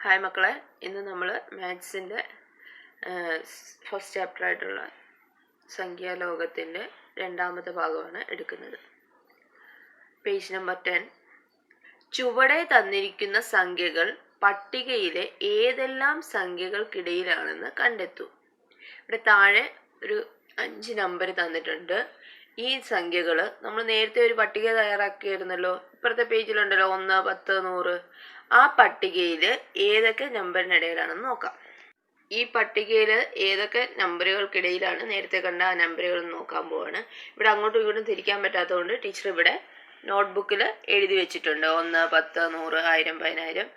Hi മക്കളെ, ഇന്ന് നമ്മൾ മാത്സിൻ്റെ ഫസ്റ്റ് ചാപ്റ്റർ ആയിട്ടുള്ള സംഖ്യാലോകത്തിൻ്റെ രണ്ടാമത്തെ ഭാഗമാണ് എടുക്കുന്നത്. Page number 10. ചുവടെ തന്നിരിക്കുന്ന സംഖ്യകൾ പട്ടികയിലെ ഏതെല്ലാം സംഖ്യകൾക്കിടയിലാണെന്ന് കണ്ടെത്തൂ. ഇവിടെ താഴെ ഒരു 5 നമ്പർ തന്നിട്ടുണ്ട്. ഈ സംഖ്യകൾ നമ്മൾ നേരത്തെ ഒരു പട്ടിക തയ്യാറാക്കിയിരുന്നല്ലോ, ഇപ്പുറത്തെ പേജിലുണ്ടല്ലോ 1, 10, 100. ആ പട്ടികയിൽ ഏതൊക്കെ നമ്പറിനിടയിലാണെന്ന് നോക്കാം. ഈ പട്ടികയിൽ ഏതൊക്കെ നമ്പറുകൾക്കിടയിലാണ് നേരത്തെ കണ്ട ആ നമ്പറുകൾ നോക്കാൻ പോവാണ്. ഇവിടെ അങ്ങോട്ടും ഇങ്ങോട്ടും തിരിക്കാൻ പറ്റാത്തതുകൊണ്ട് ടീച്ചർ ഇവിടെ നോട്ട്ബുക്കിൽ എഴുതി വെച്ചിട്ടുണ്ട്. 1, 10, 100, 1000, 10000,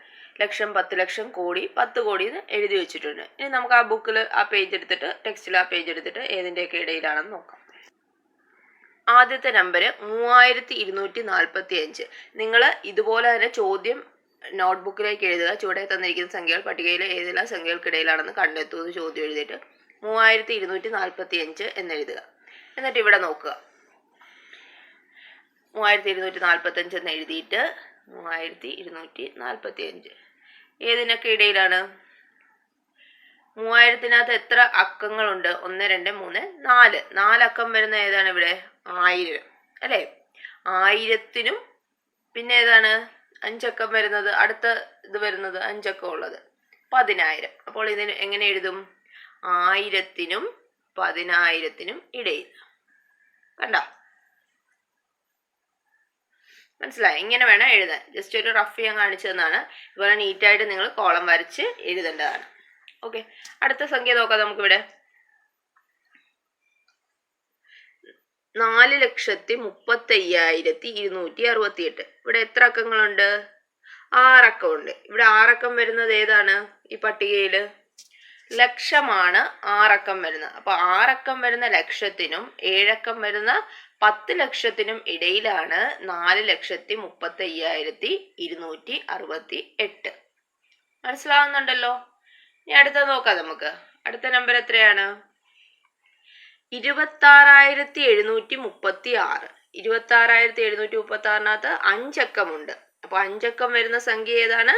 ലക്ഷം, 10 ലക്ഷം, കോടി, 10 കോടി എന്ന് എഴുതി വെച്ചിട്ടുണ്ട്. ഇനി നമുക്ക് ആ ബുക്കിൽ ആ പേജ് എടുത്തിട്ട് ടെക്സ്റ്റിൽ ആ പേജ് എടുത്തിട്ട് ഏതിൻ്റെയൊക്കെ ഇടയിലാണെന്ന് നോക്കാം. ആദ്യത്തെ നമ്പർ 3245. നിങ്ങൾ ഇതുപോലെ തന്നെ ചോദ്യം നോട്ട്ബുക്കിലേക്ക് എഴുതുക. ചുവടെ തന്നിരിക്കുന്ന സംഖ്യകൾ പട്ടികയിലെ ഏതെല്ലാം സംഖ്യകൾക്കിടയിലാണെന്ന് കണ്ടെത്തൂ എന്ന് ചോദ്യം എഴുതിയിട്ട് 3245 എന്നെഴുതുക. എന്നിട്ട് ഇവിടെ നോക്കുക. 3245 എന്ന് എഴുതിയിട്ട് 3245 ഏതിനൊക്കെ ഇടയിലാണ്? 3000-നകത്ത് എത്ര അക്കങ്ങളുണ്ട്? 1, 2, 3, 4. 4 അക്കം വരുന്ന ഏതാണ് ഇവിടെ? 1000 അല്ലേ? 1000-നും പിന്നെ ഏതാണ് 5 അക്കം വരുന്നത്? അടുത്ത ഇത് വരുന്നത് 5 അക്കം ഉള്ളത് 10000. അപ്പോൾ ഇതിന് എങ്ങനെ എഴുതും? 1000-നും 10000-നും ഇടയിൽ. കണ്ടോ? മനസ്സിലായി? ഇങ്ങനെ വേണം എഴുതാൻ. ജസ്റ്റ് ഒരു റഫ് ചെയ്യാൻ കാണിച്ചു തന്നാണ്. ഇതുപോലെ നീറ്റായിട്ട് നിങ്ങൾ കോളം വരച്ച് എഴുതേണ്ടതാണ്. ഓക്കെ, അടുത്ത സംഖ്യ നോക്കാം നമുക്കിവിടെ. 4,35,268. ഇവിടെ എത്ര അക്കങ്ങളുണ്ട്? 6 അക്കമുണ്ട്. ഇവിടെ 6 അക്കം വരുന്നത് ഏതാണ് ഈ പട്ടികയിൽ? ലക്ഷമാണ് 6 അക്കം വരുന്നത്. അപ്പൊ 6 അക്കം വരുന്ന ലക്ഷത്തിനും 7 അക്കം വരുന്ന 10 ലക്ഷത്തിനും ഇടയിലാണ് 4,35,268. മനസ്സിലാവുന്നുണ്ടല്ലോ? ഇനി അടുത്ത നോക്കാം നമുക്ക്. അടുത്ത നമ്പർ എത്രയാണ്? 26,736. 26,736-നകത്ത് 5 അക്കമുണ്ട്. അപ്പൊ 5 അക്കം വരുന്ന സംഖ്യ ഏതാണ്?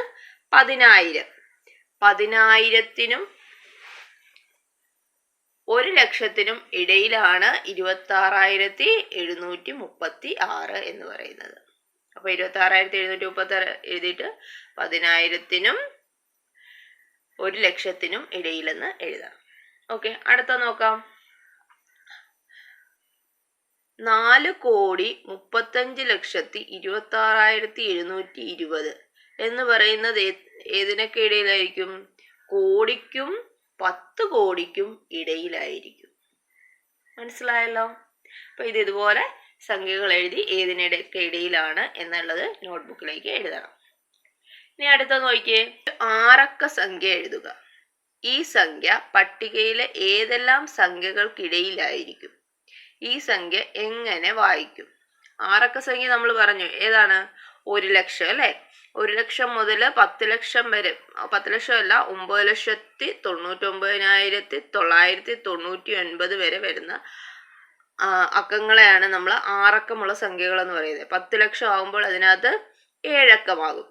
10,000. 10,000-നും 1 ലക്ഷത്തിനും ഇടയിലാണ് 26,736 എന്ന് പറയുന്നത്. അപ്പൊ 26,736 എഴുതിയിട്ട് 10,000-നും 1 ലക്ഷത്തിനും ഇടയിലെന്ന് എഴുതാം. ഓക്കെ, അടുത്ത നോക്കാം. 4,35,26,720 എന്ന് പറയുന്നത് ഏതിനൊക്കെ ഇടയിലായിരിക്കും? കോടിക്കും 10 കോടിക്കും ഇടയിലായിരിക്കും. മനസ്സിലായല്ലോ? അപ്പൊ ഇതുപോലെ സംഖ്യകൾ എഴുതി ഏതിനൊക്കെ ഇടയിലാണ് എന്നുള്ളത് നോട്ട്ബുക്കിലേക്ക് എഴുതണം. ഇനി അടുത്ത നോക്കിയേ. 6 അക്ക സംഖ്യ എഴുതുക. ഈ സംഖ്യ പട്ടികയിലെ ഏതെല്ലാം സംഖ്യകൾക്കിടയിലായിരിക്കും? ഈ സംഖ്യ എങ്ങനെ വായിക്കും? 6 അക്ക സംഖ്യ നമ്മൾ പറഞ്ഞു ഏതാണ്? 1 ലക്ഷം അല്ലെ? 1 ലക്ഷം മുതൽ 10 ലക്ഷം വരെ, 10 ലക്ഷം അല്ല, 9,99,999 വരെ വരുന്ന അക്കങ്ങളെയാണ് നമ്മൾ 6 അക്കമുള്ള സംഖ്യകൾ എന്ന് പറയുന്നത്. 10 ലക്ഷം ആകുമ്പോൾ അതിനകത്ത് 7 അക്കമാകും.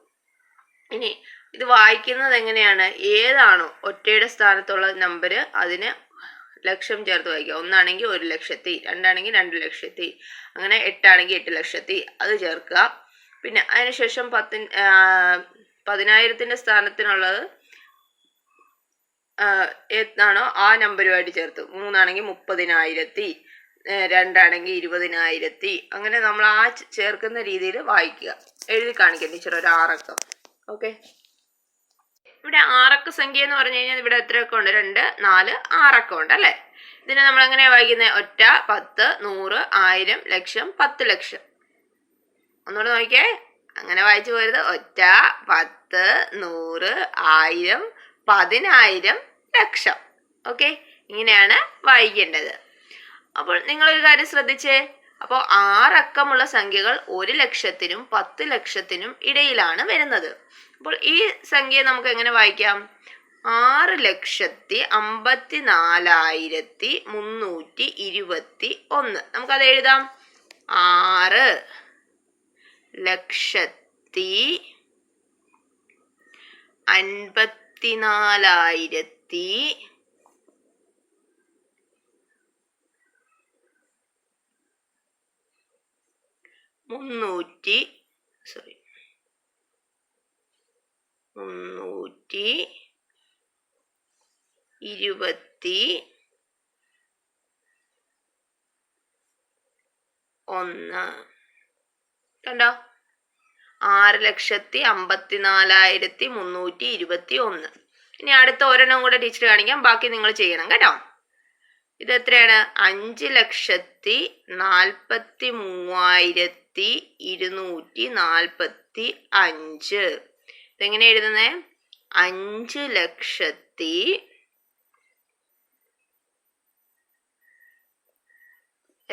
ഇനി ഇത് വായിക്കുന്നത് എങ്ങനെയാണ്? ഏതാണോ ഒറ്റയുടെ സ്ഥാനത്തുള്ള നമ്പർ അതിന് ലക്ഷം ചേർത്ത് വായിക്കുക. 1 ആണെങ്കിൽ 1 ലക്ഷത്തി, 2 ആണെങ്കിൽ 2 ലക്ഷത്തി, അങ്ങനെ 8 ആണെങ്കിൽ 8 ലക്ഷത്തി അത് ചേർക്കുക. പിന്നെ അതിനുശേഷം 10,000-ന്റെ സ്ഥാനത്തിനുള്ളത് ഏതാണോ ആ നമ്പറുമായിട്ട് ചേർത്ത്. 3 ആണെങ്കിൽ 30,000, 2 ആണെങ്കിൽ 20,000, അങ്ങനെ നമ്മൾ ആ ചേർക്കുന്ന രീതിയിൽ വായിക്കുക. എഴുതി കാണിക്കാം ടീച്ചർ ഒരു 6 അക്കം. ഓക്കെ, ഇവിടെ 6 അക്ക സംഖ്യ എന്ന് പറഞ്ഞു കഴിഞ്ഞാൽ ഇവിടെ എത്ര അക്കം ഉണ്ട്? 2, 4, 6 അക്കം ഉണ്ട് അല്ലെ? ഇതിനെ നമ്മൾ എങ്ങനെയാ വായിക്കുന്നത്? ഒറ്റ, 10, 100, 1000, ലക്ഷം, 10 ലക്ഷം. ഒന്നുകൂടെ നോക്കിയേ, അങ്ങനെ വായിച്ചു പോരുത്. ഒറ്റ, 10, 100, 1000, 10,000, ലക്ഷം. ഓക്കെ, ഇങ്ങനെയാണ് വായിക്കേണ്ടത്. അപ്പോൾ നിങ്ങളൊരു കാര്യം ശ്രദ്ധിച്ചേ. അപ്പോൾ 6 അക്കമുള്ള സംഖ്യകൾ 1 ലക്ഷത്തിനും 10 ലക്ഷത്തിനും ഇടയിലാണ് വരുന്നത്. അപ്പോൾ ഈ സംഖ്യ നമുക്ക് എങ്ങനെ വായിക്കാം? 6,54,321. നമുക്കത് എഴുതാം. 6,54,321. 54,300 കണ്ടോ? 6,54,321. ഇനി അടുത്ത ഒരെണ്ണം കൂടെ ടീച്ചർ കാണിക്കാം, ബാക്കി നിങ്ങൾ ചെയ്യണം കേട്ടോ. ഇത് എത്രയാണ്? 5,43,245. ഇതെങ്ങനെ എഴുതുന്നേ? 5,00,000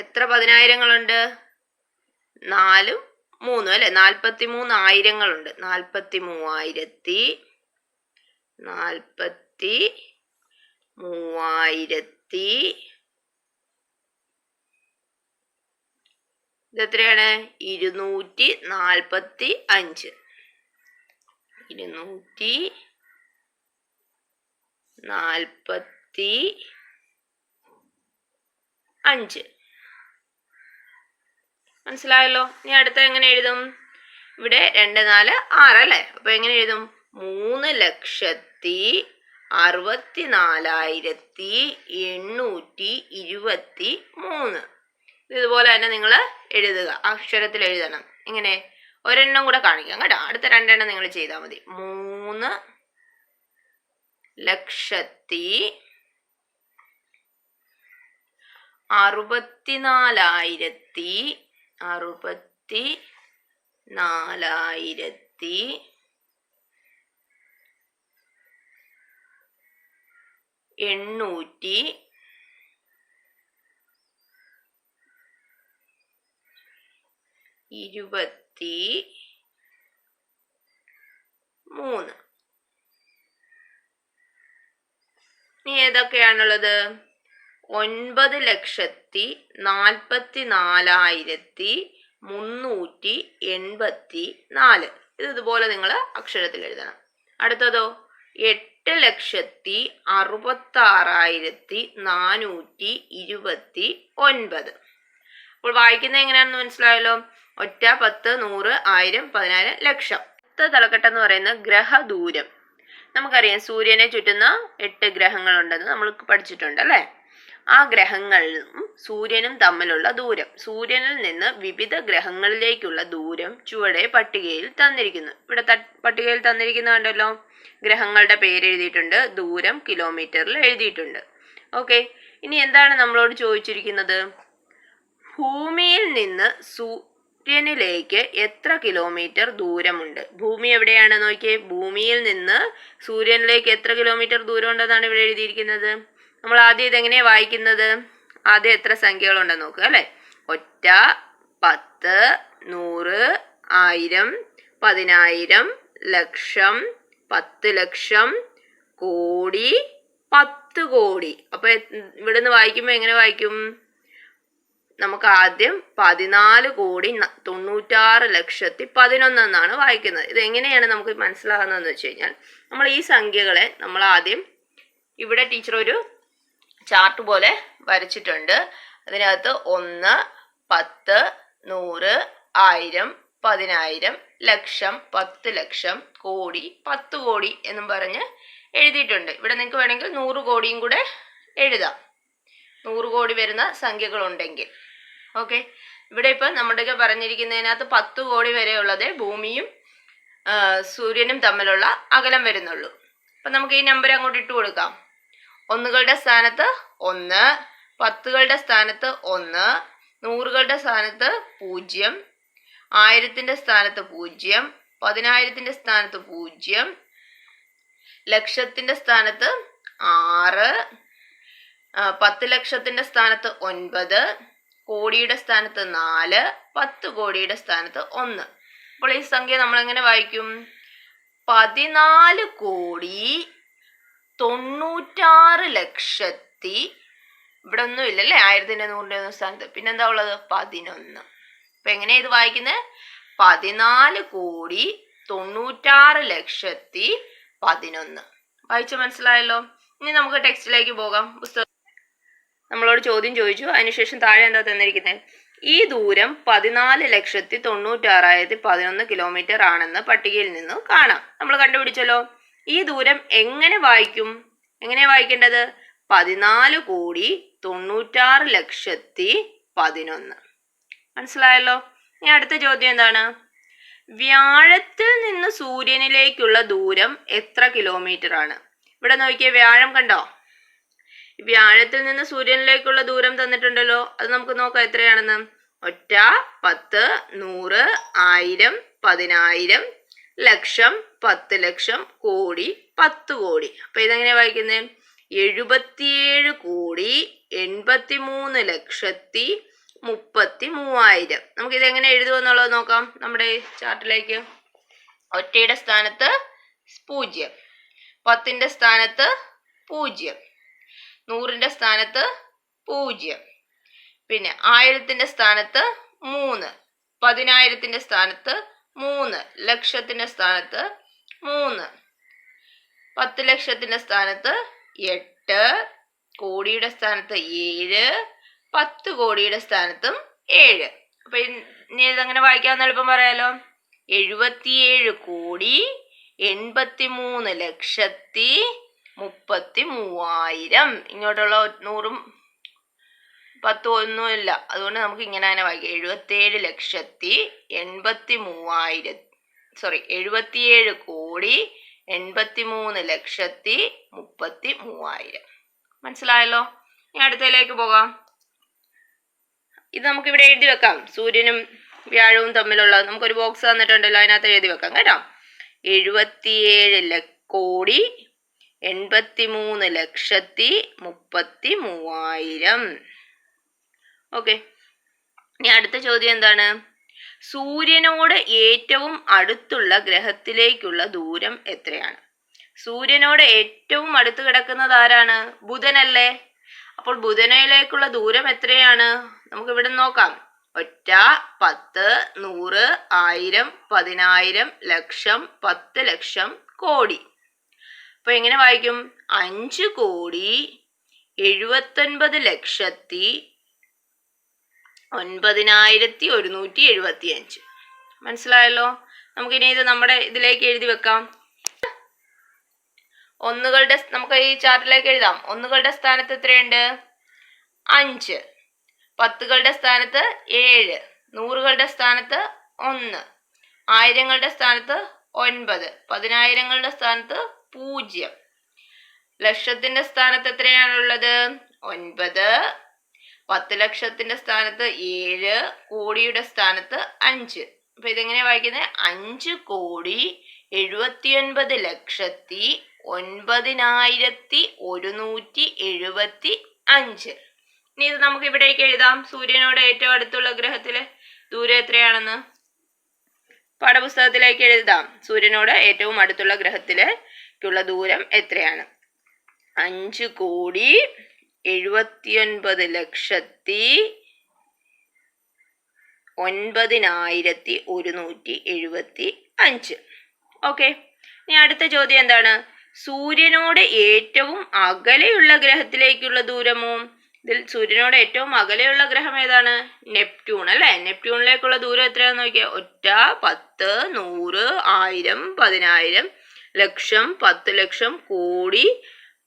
എത്ര പതിനായിരങ്ങളുണ്ട്? 4 3 അല്ലെ? 43,000 43,000 ഇതെത്രയാണ്? 245. 245. മനസ്സിലായല്ലോ? ഇനി അടുത്ത എങ്ങനെ എഴുതും? ഇവിടെ 2 4 6 അല്ലേ? അപ്പൊ എങ്ങനെ എഴുതും? 3,64,823. ഇതുപോലെ തന്നെ നിങ്ങൾ എഴുതുക, അക്ഷരത്തിൽ എഴുതണം. ഇങ്ങനെ ഒരെണ്ണം കൂടെ കാണിക്കാം കേട്ടോ. അടുത്ത 2 എണ്ണം നിങ്ങൾ ചെയ്താൽ മതി. 64,823. ഇനി ഏതൊക്കെയാണുള്ളത്? 9,44,384. ഇതുപോലെ നിങ്ങൾ അക്ഷരത്തിൽ എഴുതണം. അടുത്തതോ 8,66,429. അപ്പോൾ വായിക്കുന്നത് എങ്ങനെയാണെന്ന് മനസ്സിലായല്ലോ. 1 10 100 1000 10,000 ലക്ഷം. അടുത്ത തലക്കെട്ട് എന്ന് പറയുന്നത് ഗ്രഹദൂരം. നമുക്കറിയാം സൂര്യനെ ചുറ്റുന്ന 8 ഗ്രഹങ്ങളുണ്ടെന്ന് നമ്മൾ പഠിച്ചിട്ടുണ്ട് അല്ലേ? ആ ഗ്രഹങ്ങളും സൂര്യനും തമ്മിലുള്ള ദൂരം, സൂര്യനിൽ നിന്ന് വിവിധ ഗ്രഹങ്ങളിലേക്കുള്ള ദൂരം ചുവടെ പട്ടികയിൽ തന്നിരിക്കുന്നു. ഇവിടെ പട്ടികയിൽ തന്നിരിക്കുന്ന കണ്ടല്ലോ, ഗ്രഹങ്ങളുടെ പേര് എഴുതിയിട്ടുണ്ട്, ദൂരം കിലോമീറ്ററിൽ എഴുതിയിട്ടുണ്ട്. ഓക്കെ, ഇനി എന്താണ് നമ്മളോട് ചോദിച്ചിരിക്കുന്നത്? ഭൂമിയിൽ നിന്ന് സൂര്യനിലേക്ക് എത്ര കിലോമീറ്റർ ദൂരമുണ്ട്? ഭൂമി എവിടെയാണ് നോക്കിയേ. ഭൂമിയിൽ നിന്ന് സൂര്യനിലേക്ക് എത്ര കിലോമീറ്റർ ദൂരം ഉണ്ടെന്നാണ് ഇവിടെ എഴുതിയിരിക്കുന്നത്. നമ്മൾ ആദ്യം ഇതെങ്ങനെയാണ് വായിക്കുന്നത്? ആദ്യം എത്ര സംഖ്യകളുണ്ടെന്ന് നോക്കുക അല്ലേ? 1 10 100 1000 10,000 ലക്ഷം 10 ലക്ഷം കോടി 10 കോടി. അപ്പൊ ഇവിടുന്ന് വായിക്കുമ്പോൾ എങ്ങനെ വായിക്കും? നമുക്ക് ആദ്യം 14,96,11,000 എന്നാണ് വായിക്കുന്നത്. ഇത് എങ്ങനെയാണ് നമുക്ക് മനസ്സിലാകുന്നതെന്ന് വെച്ച് കഴിഞ്ഞാൽ, നമ്മൾ ഈ സംഖ്യകളെ നമ്മൾ ആദ്യം ഇവിടെ ടീച്ചർ ഒരു ചാർട്ട് പോലെ വരച്ചിട്ടുണ്ട്. അതിനകത്ത് 1 10 100 1000 10,000 ലക്ഷം 10 ലക്ഷം കോടി 10 കോടി എന്നും പറഞ്ഞ് എഴുതിയിട്ടുണ്ട്. ഇവിടെ നിങ്ങൾക്ക് വേണമെങ്കിൽ 100 കോടിയും കൂടെ എഴുതാം, 100 കോടി വരുന്ന സംഖ്യകളുണ്ടെങ്കിൽ. ഓക്കെ, ഇവിടെ ഇപ്പം നമ്മുടെയൊക്കെ പറഞ്ഞിരിക്കുന്നതിനകത്ത് 10 കോടി വരെയുള്ളതേ ഭൂമിയും സൂര്യനും തമ്മിലുള്ള അകലം വരുന്നുള്ളൂ. അപ്പം നമുക്ക് ഈ നമ്പർ അങ്ങോട്ട് ഇട്ട് കൊടുക്കാം. 1കളുടെ സ്ഥാനത്ത് 1, 10കളുടെ സ്ഥാനത്ത് 1, 100കളുടെ സ്ഥാനത്ത് 0, 1000ന്റെ സ്ഥാനത്ത് 0, 10,000ന്റെ സ്ഥാനത്ത് 0, ലക്ഷത്തിന്റെ സ്ഥാനത്ത് 6, 10 ലക്ഷത്തിന്റെ സ്ഥാനത്ത് 9, കോടിയുടെ സ്ഥാനത്ത് 4, 10 കോടിയുടെ സ്ഥാനത്ത് 1. അപ്പോൾ ഈ സംഖ്യ നമ്മൾ എങ്ങനെ വായിക്കും? 14,96,00,000. ഇവിടെ ഒന്നും ഇല്ലല്ലേ 1000ന്റെ 100ന്റെ സ്ഥാനത്ത്, പിന്നെന്താ ഉള്ളത്? 11. അപ്പൊ എങ്ങനെയാ ഇത് വായിക്കുന്നത്? 14,96,00,000 11. വായിച്ചു മനസ്സിലായല്ലോ. ഇനി നമുക്ക് ടെക്സ്റ്റിലേക്ക് പോകാം. പുസ്തകം നമ്മളോട് ചോദ്യം ചോദിച്ചു, അതിനുശേഷം താഴെ എന്താ തന്നിരിക്കുന്നത്? ഈ ദൂരം 14,96,11 കിലോമീറ്റർ ആണെന്ന് പട്ടികയിൽ നിന്ന് കാണാം. നമ്മൾ കണ്ടുപിടിച്ചല്ലോ. ഈ ദൂരം എങ്ങനെ വായിക്കും? എങ്ങനെയാ വായിക്കേണ്ടത്? 14,96,11. മനസ്സിലായല്ലോ. ഇനി അടുത്ത ചോദ്യം എന്താണ്? വ്യാഴത്തിൽ നിന്ന് സൂര്യനിലേക്കുള്ള ദൂരം എത്ര കിലോമീറ്റർ ആണ്? ഇവിടെ നോക്കിയേ, വ്യാഴം കണ്ടോ? വ്യാഴത്തിൽ നിന്ന് സൂര്യനിലേക്കുള്ള ദൂരം തന്നിട്ടുണ്ടല്ലോ. അത് നമുക്ക് നോക്കാം എത്രയാണെന്ന്. 1, 10, 100, 1000, 10,000, ലക്ഷം, 10 ലക്ഷം, കോടി, 10 കോടി. അപ്പൊ ഇതെങ്ങനെ വായിക്കുന്നത്? 77,83,33,000. നമുക്ക് ഇതെങ്ങനെ എഴുതുമെന്നുള്ളത് നോക്കാം. നമ്മുടെ ചാർട്ടിലേക്ക് ഒറ്റയുടെ സ്ഥാനത്ത് 0, 10ന്റെ സ്ഥാനത്ത് 0, 100ന്റെ സ്ഥാനത്ത് 0, പിന്നെ 1000ത്തിന്റെ സ്ഥാനത്ത് 3, 10,000ത്തിന്റെ സ്ഥാനത്ത് 3, ലക്ഷത്തിന്റെ സ്ഥാനത്ത് 3, 10 ലക്ഷത്തിന്റെ സ്ഥാനത്ത് 8, കോടിയുടെ സ്ഥാനത്ത് 7, 10 കോടിയുടെ സ്ഥാനത്തും 7. അപ്പൊ ഇനി ഇതങ്ങനെ വായിക്കാമെന്ന് എളുപ്പം പറയാലോ. 77,83,33,000. ഇങ്ങോട്ടുള്ള 100ഉം 10 ഒന്നുമില്ല, അതുകൊണ്ട് നമുക്ക് ഇങ്ങനെ തന്നെ വായിക്കാം. 77,83,33,000. മനസ്സിലായല്ലോ. ഇനി അടുത്തതിലേക്ക് പോകാം. ഇത് നമുക്കിവിടെ എഴുതി വെക്കാം. സൂര്യനും വ്യാഴവും തമ്മിലുള്ള നമുക്കൊരു ബോക്സ് തന്നിട്ടുണ്ടല്ലോ, അതിനകത്ത് എഴുതി വെക്കാം കേട്ടോ. 77,83,33,000. ഓക്കെ. ഇനി അടുത്ത ചോദ്യം എന്താണ്? സൂര്യനോട് ഏറ്റവും അടുത്തുള്ള ഗ്രഹത്തിലേക്കുള്ള ദൂരം എത്രയാണ്? സൂര്യനോട് ഏറ്റവും അടുത്ത് കിടക്കുന്നത് ആരാണ്? ബുധനല്ലേ. അപ്പോൾ ബുധനയിലേക്കുള്ള ദൂരം എത്രയാണ്? നമുക്ക് ഇവിടെ നോക്കാം. 1, 10, 100, 1000, 10,000, ലക്ഷം, 10 ലക്ഷം, കോടി. അപ്പൊ എങ്ങനെ വായിക്കും? 5,09,175. മനസ്സിലായല്ലോ. നമുക്കിനി ഇത് നമ്മുടെ ഇതിലേക്ക് എഴുതി വെക്കാം. ഒന്നുകളുടെ നമുക്ക് ഈ ചാർട്ടിലേക്ക് എഴുതാം. ഒന്നുകളുടെ സ്ഥാനത്ത് എത്രയുണ്ട്? 5, 10കളുടെ സ്ഥാനത്ത് 7, 100കളുടെ സ്ഥാനത്ത് 1, 1000ങ്ങളുടെ സ്ഥാനത്ത് 9, 10,000ങ്ങളുടെ സ്ഥാനത്ത് 0, ലക്ഷത്തിന്റെ സ്ഥാനത്ത് എത്രയാണുള്ളത്? 9, 10 ലക്ഷത്തിന്റെ സ്ഥാനത്ത് 7, കോടിയുടെ സ്ഥാനത്ത് 5. അപ്പൊ ഇതെങ്ങനെ വായിക്കുന്നത്? 5,79,175. ഇനി ഇത് നമുക്ക് ഇവിടേക്ക് എഴുതാം. സൂര്യനോട് ഏറ്റവും അടുത്തുള്ള ഗ്രഹത്തിലെ ദൂരം എത്രയാണെന്ന് പാഠപുസ്തകത്തിലേക്ക് എഴുതാം. സൂര്യനോട് ഏറ്റവും അടുത്തുള്ള ഗ്രഹത്തിലേക്കുള്ള ദൂരം എത്രയാണ്? 5,79,175. ഓക്കെ. ഇനി അടുത്ത ചോദ്യം എന്താണ്? സൂര്യനോട് ഏറ്റവും അകലെയുള്ള ഗ്രഹത്തിലേക്കുള്ള ദൂരമോ? ഇതിൽ സൂര്യനോട് ഏറ്റവും അകലെയുള്ള ഗ്രഹം ഏതാണ്? നെപ്റ്റ്യൂൺ അല്ലേ. നെപ്റ്റ്യൂണിലേക്കുള്ള ദൂരം എത്രയാണെന്ന് നോക്കിയാൽ 1, 10, 100, 1000, 10,000, ലക്ഷം, 10 ലക്ഷം, കോടി,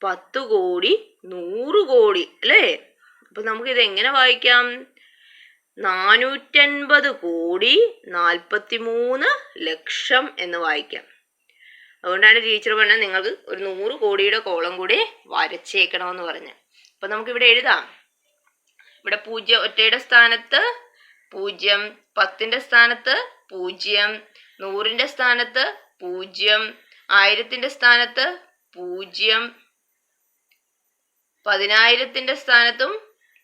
10 കോടി, 100 കോടി അല്ലേ. അപ്പൊ നമുക്ക് ഇത് എങ്ങനെ വായിക്കാം? 450,43 ലക്ഷം എന്ന് വായിക്കാം. അതുകൊണ്ടാണ് ടീച്ചർ പറഞ്ഞത് നിങ്ങൾക്ക് ഒരു 100 കോടിയുടെ കോളം കൂടി വരച്ചേക്കണമെന്ന് പറഞ്ഞു. അപ്പൊ നമുക്ക് ഇവിടെ എഴുതാം. ഇവിടെ 0 ഒറ്റയുടെ സ്ഥാനത്ത് 0, 10ന്റെ സ്ഥാനത്ത് 0, 100ന്റെ സ്ഥാനത്ത് 0, 1000ത്തിന്റെ സ്ഥാനത്ത് 0, 10,000ത്തിന്റെ സ്ഥാനത്തും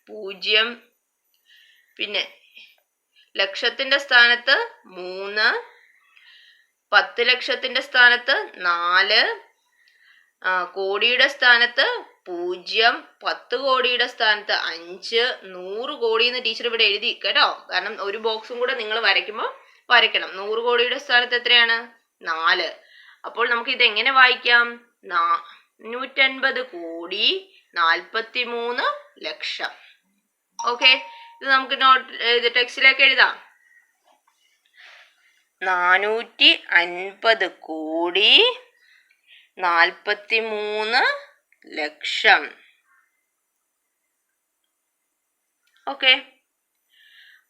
0, പിന്നെ ലക്ഷത്തിന്റെ സ്ഥാനത്ത് 3, 10 ലക്ഷത്തിന്റെ സ്ഥാനത്ത് 4, കോടിയുടെ സ്ഥാനത്ത് 0, 10 കോടിയുടെ സ്ഥാനത്ത് 5, 100 കോടി എന്ന് ടീച്ചർ ഇവിടെ എഴുതി കേട്ടോ. കാരണം ഒരു ബോക്സും കൂടെ നിങ്ങൾ വരയ്ക്കുമ്പോൾ വരയ്ക്കണം. 100 കോടിയുടെ സ്ഥാനത്ത് എത്രയാണ്? 4, അപ്പോൾ നമുക്ക് ഇത് എങ്ങനെ വായിക്കാം? 450 കോടി 43 ലക്ഷം. ഓക്കെ, ഇത് നമുക്ക് ഇത് ടെക്സ്റ്റിലേക്ക് എഴുതാം. 450 കോടി 43 ലക്ഷം. ഓക്കെ,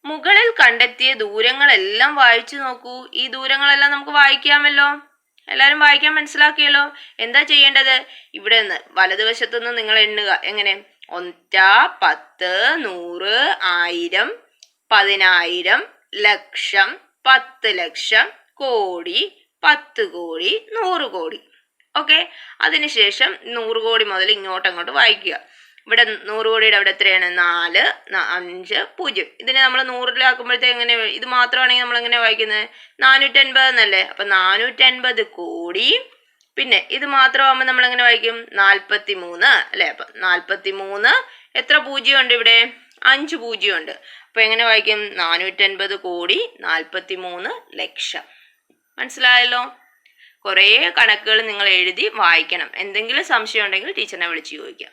മുകളിൽ കണ്ടെത്തിയ ദൂരങ്ങളെല്ലാം വായിച്ചു നോക്കൂ. ഈ ദൂരങ്ങളെല്ലാം നമുക്ക് വായിക്കാമല്ലോ. എല്ലാവരും വായിക്കാൻ മനസ്സിലാക്കിയല്ലോ. എന്താ ചെയ്യേണ്ടത്? ഇവിടെ നിന്ന് വലതുവശത്തു നിന്ന് നിങ്ങൾ എണ്ണുക. എങ്ങനെ? 1, 10, 100, 1000, 10000, ലക്ഷം, 10 ലക്ഷം, കോടി, 10 കോടി, 100 കോടി. ഓക്കെ, അതിനുശേഷം 100 കോടി മുതൽ ഇങ്ങോട്ടങ്ങോട്ട് വായിക്കുക. ഇവിടെ 100 കോടിയുടെ അവിടെ എത്രയാണ്? 4, 5, 0. ഇതിനെ നമ്മൾ 100-ലാക്കുമ്പോഴത്തേക്ക് എങ്ങനെ? ഇത് മാത്രമാണെങ്കിൽ നമ്മൾ എങ്ങനെ വായിക്കുന്നത്? 450 എന്നല്ലേ? അപ്പൊ 450 കോടി. പിന്നെ ഇത് മാത്രമാകുമ്പോൾ നമ്മൾ എങ്ങനെ വായിക്കും? 43 അല്ലെ? അപ്പൊ 43 എത്ര പൂജ്യം ഉണ്ട് ഇവിടെ? 5 പൂജ്യം ഉണ്ട്. അപ്പൊ എങ്ങനെ വായിക്കും? 450 കോടി 43 ലക്ഷം. മനസ്സിലായല്ലോ? കുറേ കണക്കുകൾ നിങ്ങൾ എഴുതി വായിക്കണം. എന്തെങ്കിലും സംശയം ഉണ്ടെങ്കിൽ ടീച്ചറിനെ വിളിച്ച് ചോദിക്കാം.